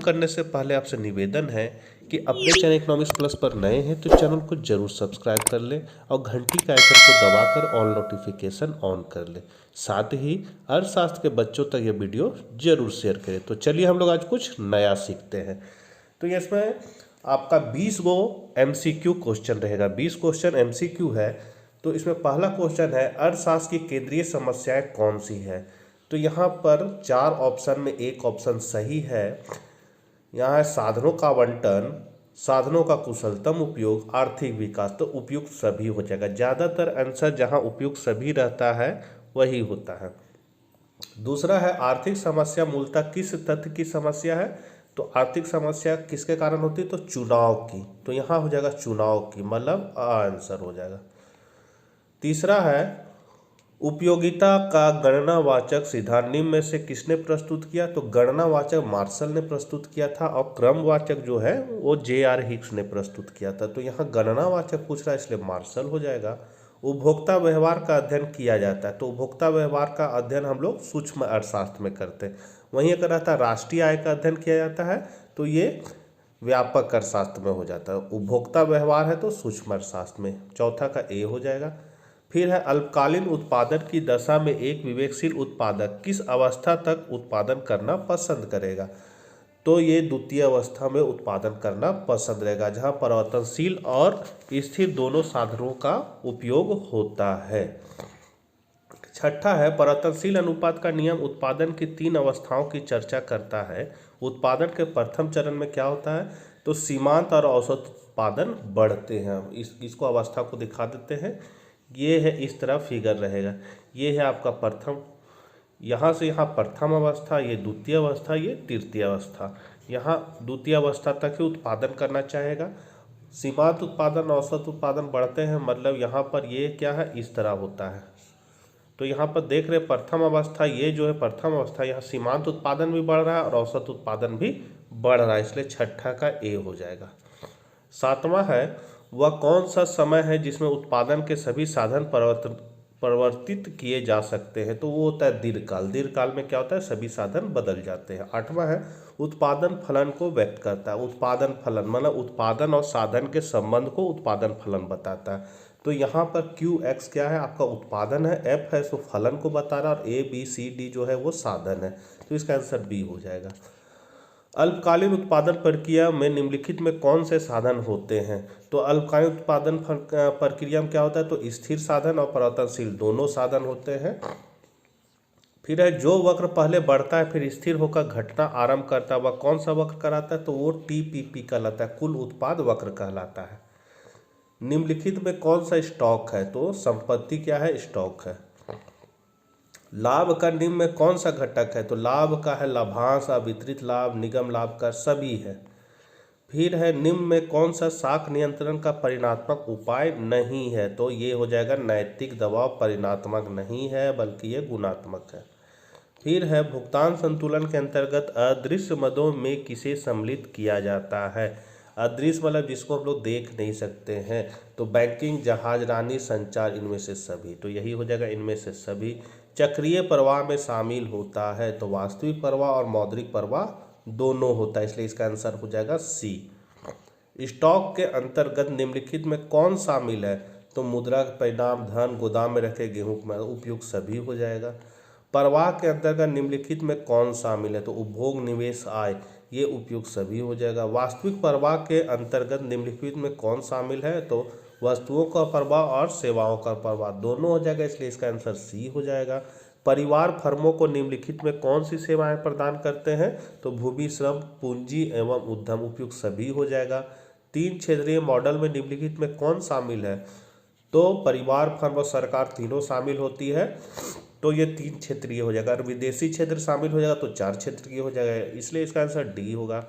करने से पहले आपसे निवेदन है कि अपने चैनल इकोनॉमिक्स प्लस पर नए हैं तो चैनल को जरूर सब्सक्राइब कर लें और घंटी का आइकन को दबाकर ऑल नोटिफिकेशन ऑन कर लें। साथ ही अर्थशास्त्र के बच्चों तक ये वीडियो जरूर शेयर करें। तो चलिए हम लोग आज कुछ नया सीखते हैं। तो ये इसमें आपका 20 गो MCQ क्वेश्चन रहेगा। 20 क्वेश्चन MCQ है। तो इसमें पहला क्वेश्चन है अर्थशास्त्र की केंद्रीय समस्याएं कौन सी है। तो यहाँ पर 4 ऑप्शन में एक ऑप्शन सही है। यहाँ है साधनों का आवंटन, साधनों का कुशलतम उपयोग, आर्थिक विकास। तो उपयुक्त सभी हो जाएगा। ज़्यादातर आंसर जहाँ उपयुक्त सभी रहता है वही होता है। दूसरा है आर्थिक समस्या मूलतः किस तथ्य की समस्या है। तो आर्थिक समस्या किसके कारण होती है। तो चुनाव की। तो यहाँ हो जाएगा चुनाव की, मतलब आंसर हो जाएगा। तीसरा है उपयोगिता का गणनावाचक सिद्धांत निम्न में से किसने प्रस्तुत किया। तो गणनावाचक मार्शल ने प्रस्तुत किया था और क्रमवाचक जो है वो JR हिक्स ने प्रस्तुत किया था। तो यहाँ गणनावाचक पूछ रहा है इसलिए मार्शल हो जाएगा। उपभोक्ता व्यवहार का अध्ययन किया जाता है। तो उपभोक्ता व्यवहार का अध्ययन हम लोग सूक्ष्म अर्थशास्त्र में करते हैं। वहीं अगर रहता है राष्ट्रीय आय का अध्ययन किया जाता है तो ये व्यापक अर्थशास्त्र में हो जाता है। उपभोक्ता व्यवहार है तो सूक्ष्म अर्थशास्त्र में। चौथा का A हो जाएगा। फिर है अल्पकालीन उत्पादन की दशा में एक विवेकशील उत्पादक किस अवस्था तक उत्पादन करना पसंद करेगा। तो ये द्वितीय अवस्था में उत्पादन करना पसंद रहेगा जहाँ परिवर्तनशील और स्थिर दोनों साधनों का उपयोग होता है। छठा है परिवर्तनशील अनुपात का नियम उत्पादन की 3 अवस्थाओं की चर्चा करता है। उत्पादन के प्रथम चरण में क्या होता है। तो सीमांत और औसत उत्पादन बढ़ते हैं। इसको अवस्था को दिखा देते हैं। ये है इस तरह फिगर रहेगा। ये है आपका प्रथम, यहाँ से यहाँ प्रथम अवस्था, ये द्वितीय अवस्था, ये तृतीय अवस्था। यहाँ द्वितीय अवस्था तक ही उत्पादन करना चाहेगा। सीमांत उत्पादन औसत उत्पादन बढ़ते हैं, मतलब यहाँ पर ये क्या है इस तरह होता है। तो यहाँ पर देख रहे प्रथम अवस्था, ये जो है प्रथम अवस्था, यहाँ सीमांत उत्पादन भी बढ़ रहा है और औसत उत्पादन भी बढ़ रहा है, इसलिए छठा का A हो जाएगा। सातवां है वह कौन सा समय है जिसमें उत्पादन के सभी साधन परिवर्तित किए जा सकते हैं। तो वो होता है दीर्घकाल। दीर्घकाल में क्या होता है सभी साधन बदल जाते हैं। आठवां है उत्पादन फलन को व्यक्त करता है। उत्पादन फलन मतलब उत्पादन और साधन के संबंध को उत्पादन फलन बताता है। तो यहाँ पर QX क्या है आपका उत्पादन है, F है सो फलन को बता रहा है और ABCD जो है वो साधन है। तो इसका आंसर B हो जाएगा। अल्पकालीन उत्पादन प्रक्रिया में निम्नलिखित में कौन से साधन होते हैं। तो अल्पकालीन उत्पादन प्रक्रिया में क्या होता है। तो स्थिर साधन और परिवर्तनशील दोनों साधन होते हैं। फिर है जो वक्र पहले बढ़ता है फिर स्थिर होकर घटना आरंभ करता है वह कौन सा वक्र कहलाता है। तो वो TPP कहलाता है, कुल उत्पाद वक्र कहलाता है। निम्नलिखित में कौन सा स्टॉक है। तो संपत्ति क्या है, स्टॉक है। लाभ का निम्न में कौन सा घटक है। तो लाभ का है लाभांश, वितरित लाभ, निगम लाभ का सभी है। फिर है निम्न में कौन सा साख नियंत्रण का परिणात्मक उपाय नहीं है। तो ये हो जाएगा नैतिक दबाव परिणात्मक नहीं है बल्कि ये गुणात्मक है। फिर है भुगतान संतुलन के अंतर्गत अदृश्य मदों में किसे सम्मिलित किया जाता है। अदृश्य मतलब जिसको हम लोग देख नहीं सकते हैं। तो बैंकिंग, जहाजरानी, संचार, इनमें से सभी। तो यही हो जाएगा इनमें से सभी। चक्रीय प्रवाह में शामिल होता है। तो वास्तविक प्रवाह और मौद्रिक प्रवाह दोनों होता है, इसलिए इसका आंसर हो जाएगा C। स्टॉक के अंतर्गत निम्नलिखित में कौन शामिल है। तो मुद्रा के परिणाम, धन, गोदाम में रखे गेहूं में उपयुक्त सभी हो जाएगा। प्रवाह के अंतर्गत निम्नलिखित में कौन शामिल है। तो उपभोग, निवेश, आय, ये उपयुक्त सभी हो जाएगा। वास्तविक प्रवाह के अंतर्गत निम्नलिखित में कौन शामिल है। तो वस्तुओं का प्रवाह और सेवाओं का प्रवाह दोनों हो जाएगा, इसलिए इसका आंसर C हो जाएगा। परिवार फर्मों को निम्नलिखित में कौन सी सेवाएं प्रदान करते हैं। तो भूमि, श्रम, पूंजी एवं उद्यम, उपयुक्त सभी हो जाएगा। 3 क्षेत्रीय मॉडल में निम्नलिखित में कौन शामिल है। तो परिवार, फर्म और सरकार तीनों शामिल होती है, तो ये 3 क्षेत्रीय हो जाएगा। अगर विदेशी क्षेत्र शामिल हो जाएगा तो 4 क्षेत्रीय हो जाएगा, इसलिए इसका आंसर D होगा।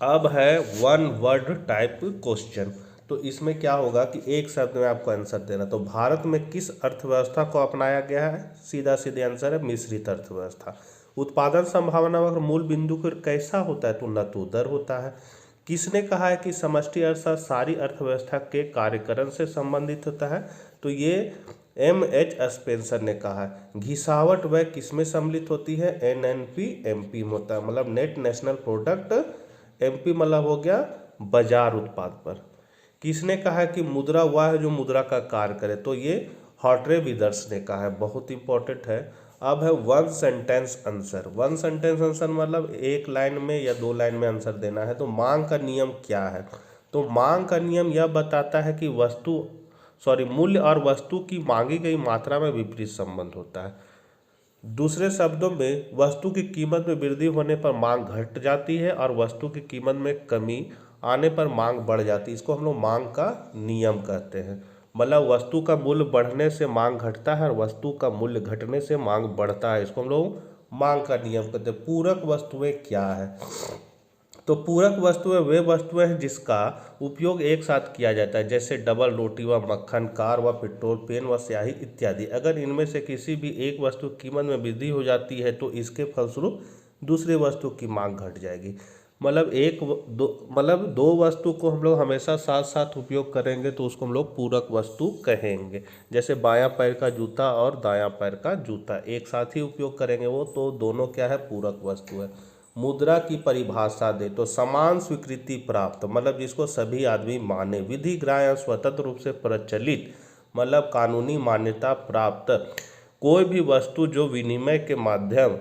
अब है 1 वर्ड टाइप क्वेश्चन। तो इसमें क्या होगा कि एक शब्द में आपको आंसर देना। तो भारत में किस अर्थव्यवस्था को अपनाया गया है। सीधा सीधे आंसर है मिश्रित अर्थव्यवस्था। उत्पादन संभावना वक्र मूल बिंदु पर कैसा होता है। तो नतोदर होता है। किसने कहा है कि समष्टि अर्थशास्त्र सारी अर्थव्यवस्था के कार्यकरण से संबंधित होता है। तो ये M.H. स्पेंसर ने कहा है। घिसावट वह किसमें सम्मिलित होती है? NNP MP में होता है, मतलब नेट नेशनल प्रोडक्ट। MP मतलब हो गया बाजार उत्पाद पर। किसने कहा है कि मुद्रा वह है जो मुद्रा का कार्य करे? तो ये हॉर्टे विदर्स ने कहा है, बहुत इंपॉर्टेंट है। अब है one sentence answer. One sentence answer मतलब एक लाइन में या दो लाइन में आंसर देना है। तो मांग का नियम क्या है? तो मांग का नियम यह बताता है कि मूल्य और वस्तु की मांगी गई मात्रा में विपरीत संबंध होता है। दूसरे शब्दों में वस्तु की कीमत में वृद्धि होने पर मांग घट जाती है और वस्तु की कीमत में कमी आने पर मांग बढ़ जाती है। इसको हम लोग मांग का नियम कहते हैं। मतलब वस्तु का मूल्य बढ़ने से मांग घटता है और वस्तु का मूल्य घटने से मांग बढ़ता है। इसको हम लोग मांग का नियम कहते हैं। पूरक वस्तुएं क्या है? तो पूरक वस्तुएं वे वस्तुएं हैं जिसका उपयोग एक साथ किया जाता है, जैसे डबल रोटी व मक्खन, कार व पेट्रोल, पेन व स्याही इत्यादि। अगर इनमें से किसी भी एक वस्तु की कीमत में वृद्धि हो जाती है तो इसके फलस्वरूप दूसरी वस्तु की मांग घट जाएगी। मतलब दो वस्तु को हम लोग हमेशा साथ साथ उपयोग करेंगे तो उसको हम लोग पूरक वस्तु कहेंगे। जैसे बायां पैर का जूता और दायां पैर का जूता एक साथ ही उपयोग करेंगे वो, तो दोनों क्या है? पूरक वस्तु है। मुद्रा की परिभाषा दे तो समान स्वीकृति प्राप्त, मतलब जिसको सभी आदमी माने, विधि ग्राह्य स्वतंत्र रूप से प्रचलित, मतलब कानूनी मान्यता प्राप्त कोई भी वस्तु जो विनिमय के माध्यम,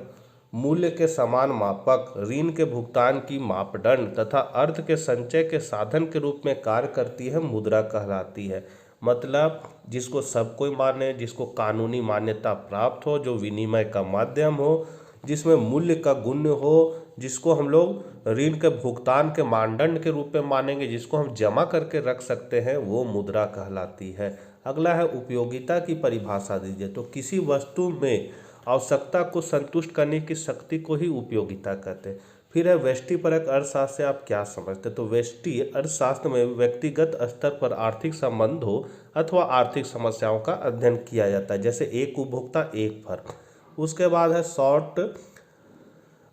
मूल्य के समान मापक, ऋण के भुगतान की मापदंड तथा अर्थ के संचय के साधन के रूप में कार्य करती है, मुद्रा कहलाती है। मतलब जिसको सब कोई माने, जिसको कानूनी मान्यता प्राप्त हो, जो विनिमय का माध्यम हो, जिसमें मूल्य का गुण्य हो, जिसको हम लोग ऋण के भुगतान के मानदंड के रूप में मानेंगे, जिसको हम जमा करके रख सकते हैं, वो मुद्रा कहलाती है। अगला है उपयोगिता की परिभाषा दीजिए। तो किसी वस्तु में आवश्यकता को संतुष्ट करने की शक्ति को ही उपयोगिता कहते हैं। फिर है व्यष्टिपरक अर्थशास्त्र से आप क्या समझते हैं? तो व्यष्टि अर्थशास्त्र में व्यक्तिगत स्तर पर आर्थिक संबंधों अथवा आर्थिक समस्याओं का अध्ययन किया जाता है, जैसे एक उपभोक्ता एक फर्क। उसके बाद है शॉर्ट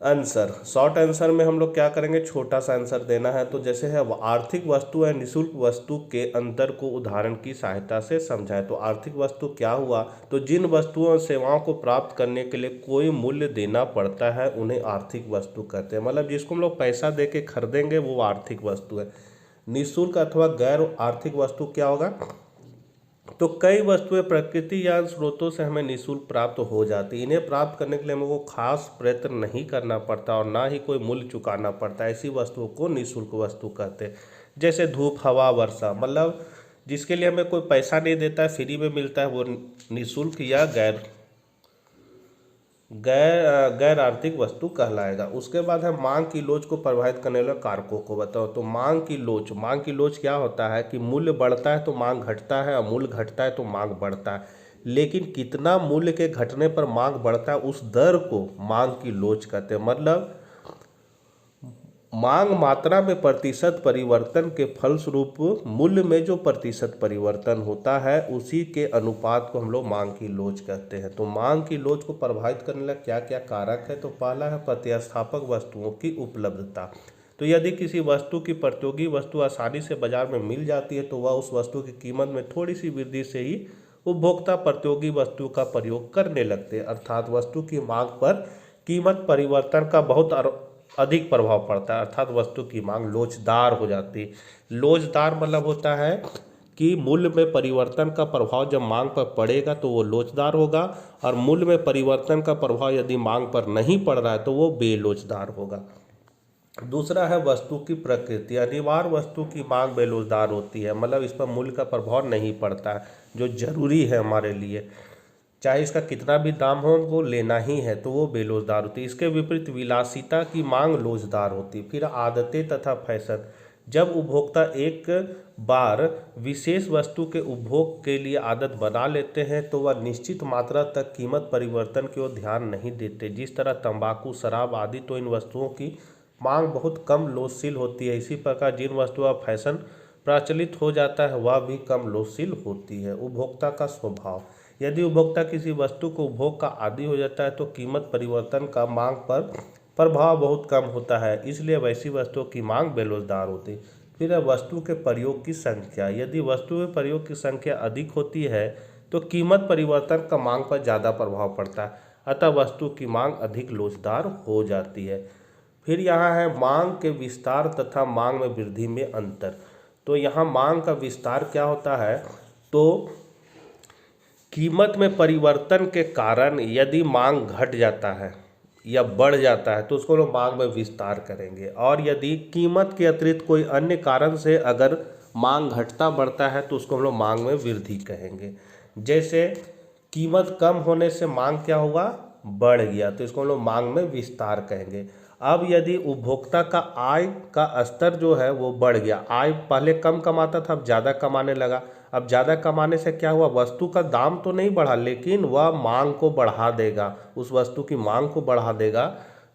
आंसर। शॉर्ट आंसर में हम लोग क्या करेंगे? छोटा सा आंसर देना है। तो जैसे है आर्थिक वस्तु है निःशुल्क वस्तु के अंतर को उदाहरण की सहायता से समझाएं। तो आर्थिक वस्तु क्या हुआ? तो जिन वस्तुओं और सेवाओं को प्राप्त करने के लिए कोई मूल्य देना पड़ता है उन्हें आर्थिक वस्तु कहते हैं। मतलब जिसको हम लोग पैसा दे के खरीदेंगे वो आर्थिक वस्तु है। निःशुल्क अथवा गैर आर्थिक वस्तु क्या होगा? तो कई वस्तुएं प्रकृति या स्रोतों से हमें निःशुल्क प्राप्त हो जाती। इन्हें प्राप्त करने के लिए हमको खास प्रयत्न नहीं करना पड़ता और ना ही कोई मूल्य चुकाना पड़ता। ऐसी वस्तुओं को निःशुल्क वस्तु कहते हैं। जैसे धूप, हवा, वर्षा, मतलब जिसके लिए हमें कोई पैसा नहीं देता है, फ्री में मिलता है, वो निःशुल्क या गैर आर्थिक वस्तु कहलाएगा। उसके बाद है मांग की लोच को प्रभावित करने वाले कारकों को बताओ। तो मांग की लोच क्या होता है कि मूल्य बढ़ता है तो मांग घटता है और मूल्य घटता है तो मांग बढ़ता है। लेकिन कितना मूल्य के घटने पर मांग बढ़ता है उस दर को मांग की लोच कहते हैं। मतलब मांग मात्रा में प्रतिशत परिवर्तन के फलस्वरूप मूल्य में जो प्रतिशत परिवर्तन होता है उसी के अनुपात को हम लोग मांग की लोच कहते हैं। तो मांग की लोच को प्रभावित करने वाला क्या क्या कारक है? तो पहला है प्रतिस्थापक वस्तुओं की उपलब्धता। तो यदि किसी वस्तु की प्रतियोगी वस्तु आसानी से बाजार में मिल जाती है तो वह उस वस्तु की कीमत में थोड़ी सी वृद्धि से ही उपभोक्ता प्रतियोगी वस्तु का प्रयोग करने लगते हैं। अर्थात वस्तु की मांग पर कीमत परिवर्तन का बहुत अधिक प्रभाव पड़ता है, अर्थात वस्तु की मांग लोचदार हो जाती है। लोचदार मतलब होता है कि मूल्य में परिवर्तन का प्रभाव जब मांग पर पड़ेगा तो वो लोचदार होगा, और मूल्य में परिवर्तन का प्रभाव यदि मांग पर नहीं पड़ रहा है तो वो बेलोचदार होगा। दूसरा है वस्तु की प्रकृति। अनिवार्य वस्तु की मांग बेलोचदार होती है, मतलब इस पर मूल्य का प्रभाव नहीं पड़ता है, जो जरूरी है हमारे लिए, चाहे इसका कितना भी दाम हो वो लेना ही है, तो वो बेलोचदार होती है। इसके विपरीत विलासिता की मांग लोचदार होती है। फिर आदतें तथा फैशन। जब उपभोक्ता एक बार विशेष वस्तु के उपभोग के लिए आदत बना लेते हैं तो वह निश्चित मात्रा तक कीमत परिवर्तन की ओर ध्यान नहीं देते। जिस तरह तंबाकू, शराब आदि, तो इन वस्तुओं की मांग बहुत कम लोचशील होती है। इसी प्रकार जिन वस्तुओं का फैशन प्रचलित हो जाता है वह भी कम लोचशील होती है। उपभोक्ता का स्वभाव। यदि उपभोक्ता किसी वस्तु को उपभोग का आदी हो जाता है तो कीमत परिवर्तन का मांग पर प्रभाव बहुत कम होता है, इसलिए वैसी वस्तुओं की मांग बेलोचदार होती है। फिर है वस्तु के प्रयोग की संख्या। यदि वस्तु के प्रयोग की संख्या अधिक होती है तो कीमत परिवर्तन का मांग पर ज़्यादा प्रभाव पड़ता है, अतः वस्तु की मांग अधिक लोचदार हो जाती है। फिर यहाँ है मांग के विस्तार तथा मांग में वृद्धि में अंतर। तो यहाँ मांग का विस्तार क्या होता है, तो कीमत में परिवर्तन के कारण यदि मांग घट जाता है या बढ़ जाता है तो उसको लोग मांग में विस्तार करेंगे, और यदि कीमत के अतिरिक्त कोई अन्य कारण से अगर मांग घटता बढ़ता है तो उसको हम लोग मांग में वृद्धि कहेंगे। जैसे कीमत कम होने से मांग क्या होगा, बढ़ गया, तो इसको हम लोग मांग में विस्तार कहेंगे। अब यदि उपभोक्ता का आय का स्तर जो है वो बढ़ गया, आय पहले कम कमाता था अब ज़्यादा कमाने लगा, अब ज़्यादा कमाने से क्या हुआ, वस्तु का दाम तो नहीं बढ़ा लेकिन वह मांग को बढ़ा देगा, उस वस्तु की मांग को बढ़ा देगा,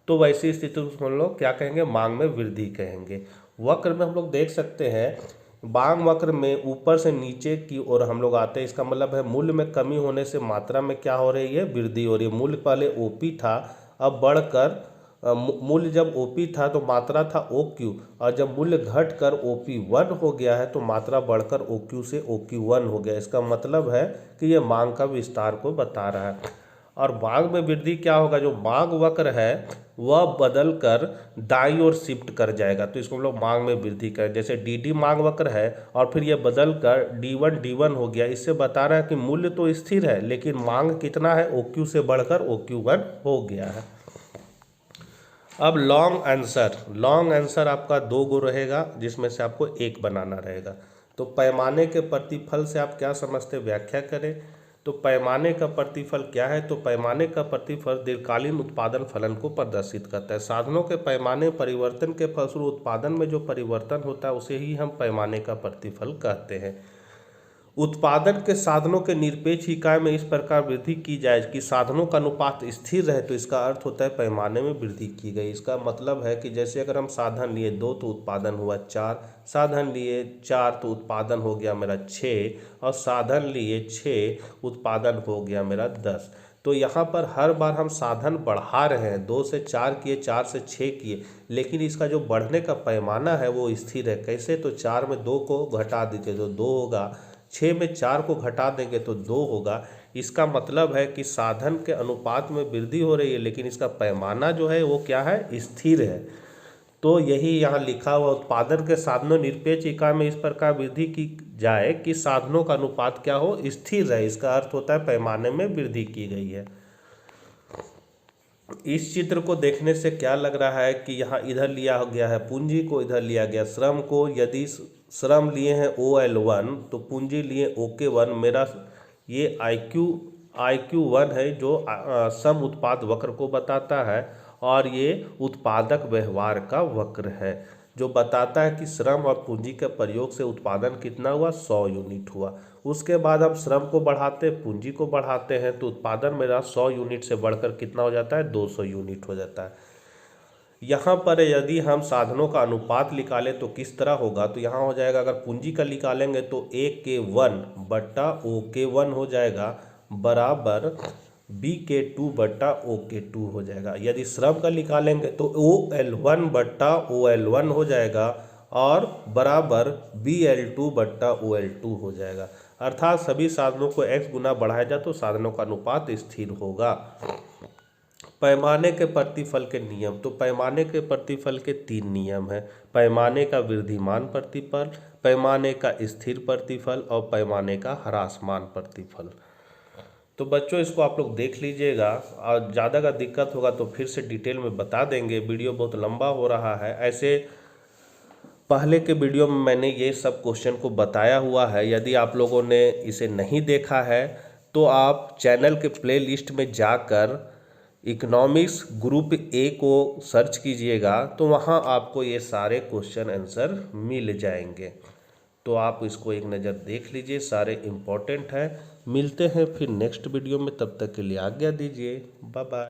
तो वैसी स्थिति में हम लोग क्या कहेंगे, मांग में वृद्धि कहेंगे। वक्र में हम लोग देख सकते हैं, मांग वक्र में ऊपर से नीचे की ओर हम लोग आते हैं, इसका मतलब है मूल्य में कमी होने से मात्रा में क्या हो रही है, वृद्धि हो रही है। मूल्य पहले ओपी था, अब बढ़कर मूल्य जब ओपी था तो मात्रा था OQ, और जब मूल्य घट कर OP1 हो गया है तो मात्रा बढ़कर OQ से OQ1 हो गया। इसका मतलब है कि ये मांग का विस्तार को बता रहा है। और मांग में वृद्धि क्या होगा, जो मांग वक्र है वह बदल कर दाईं ओर शिफ्ट कर जाएगा, तो इसको हम लोग मांग में वृद्धि करें। जैसे DD मांग वक्र है और फिर ये बदल कर D1 हो गया, इससे बता रहा है कि मूल्य तो स्थिर है लेकिन मांग कितना है, OQ से बढ़कर OQ1 हो गया है। अब लॉन्ग आंसर आपका 2 गो रहेगा जिसमें से आपको एक बनाना रहेगा। तो पैमाने के प्रतिफल से आप क्या समझते, व्याख्या करें। तो पैमाने का प्रतिफल क्या है, तो पैमाने का प्रतिफल दीर्घकालीन उत्पादन फलन को प्रदर्शित करता है। साधनों के पैमाने परिवर्तन के फलस्वरूप उत्पादन में जो परिवर्तन होता है उसे ही हम पैमाने का प्रतिफल कहते हैं। उत्पादन के साधनों के निरपेक्ष इकाई में इस प्रकार वृद्धि की जाए कि साधनों का अनुपात स्थिर रहे, तो इसका अर्थ होता है पैमाने में वृद्धि की गई। इसका मतलब है कि जैसे अगर हम साधन लिए 2 तो उत्पादन हुआ 4, साधन लिए 4 तो उत्पादन हो गया मेरा 6, और साधन लिए 6 उत्पादन हो गया मेरा 10। तो यहाँ पर हर बार हम साधन बढ़ा रहे हैं, 2 से 4 किए, 4 से 6 किए, लेकिन इसका जो बढ़ने का पैमाना है वो स्थिर है। कैसे, तो 4 में 2 को घटा दीजिए तो 2 होगा, 6 में 4 को घटा देंगे तो 2 होगा। इसका मतलब है कि साधन के अनुपात में वृद्धि हो रही है लेकिन इसका पैमाना जो है वो क्या है, स्थिर है। तो यही यहाँ लिखा हुआ, उत्पादन के साधनों निरपेक्ष इकाई में इस प्रकार वृद्धि की जाए कि साधनों का अनुपात क्या हो, स्थिर रहे। इसका अर्थ होता है पैमाने में वृद्धि की गई है। इस चित्र को देखने से क्या लग रहा है कि यहाँ इधर लिया गया है पूंजी को, इधर लिया गया श्रम को। यदि श्रम लिए हैं OL1 तो पूंजी लिए OK1। मेरा ये IQ1 है जो सम उत्पाद वक्र को बताता है, और ये उत्पादक व्यवहार का वक्र है जो बताता है कि श्रम और पूंजी के प्रयोग से उत्पादन कितना हुआ, 100 यूनिट हुआ। उसके बाद हम श्रम को बढ़ाते, पूंजी को बढ़ाते हैं तो उत्पादन मेरा 100 यूनिट से बढ़कर कितना हो जाता है, 200 यूनिट हो जाता है। यहाँ पर यदि हम साधनों का अनुपात निकालें तो किस तरह होगा, तो यहाँ हो जाएगा, अगर पूंजी का निकालेंगे तो AK1 बट्टा OK1 हो जाएगा बराबर BK2 बट्टा OK2 हो जाएगा। यदि श्रम का निकालेंगे तो OL1 बट्टा OL1 हो जाएगा और बराबर BL2 बट्टा OL2 हो जाएगा। अर्थात सभी साधनों को x गुना बढ़ाया जाए तो साधनों का अनुपात स्थिर होगा। पैमाने के प्रतिफल के नियम, तो पैमाने के प्रतिफल के 3 नियम हैं। पैमाने का वृद्धिमान प्रतिफल, पैमाने का स्थिर प्रतिफल और पैमाने का ह्रासमान प्रतिफल। तो बच्चों इसको आप लोग देख लीजिएगा, और ज़्यादा का दिक्कत होगा तो फिर से डिटेल में बता देंगे, वीडियो बहुत लंबा हो रहा है। ऐसे पहले के वीडियो में मैंने ये सब क्वेश्चन को बताया हुआ है, यदि आप लोगों ने इसे नहीं देखा है तो आप चैनल के प्लेलिस्ट में जाकर इकोनॉमिक्स ग्रुप A को सर्च कीजिएगा तो वहाँ आपको ये सारे क्वेश्चन आंसर मिल जाएंगे। तो आप इसको एक नज़र देख लीजिए, सारे इम्पोर्टेंट हैं। मिलते हैं फिर नेक्स्ट वीडियो में, तब तक के लिए आज्ञा दीजिए, बाय बाय।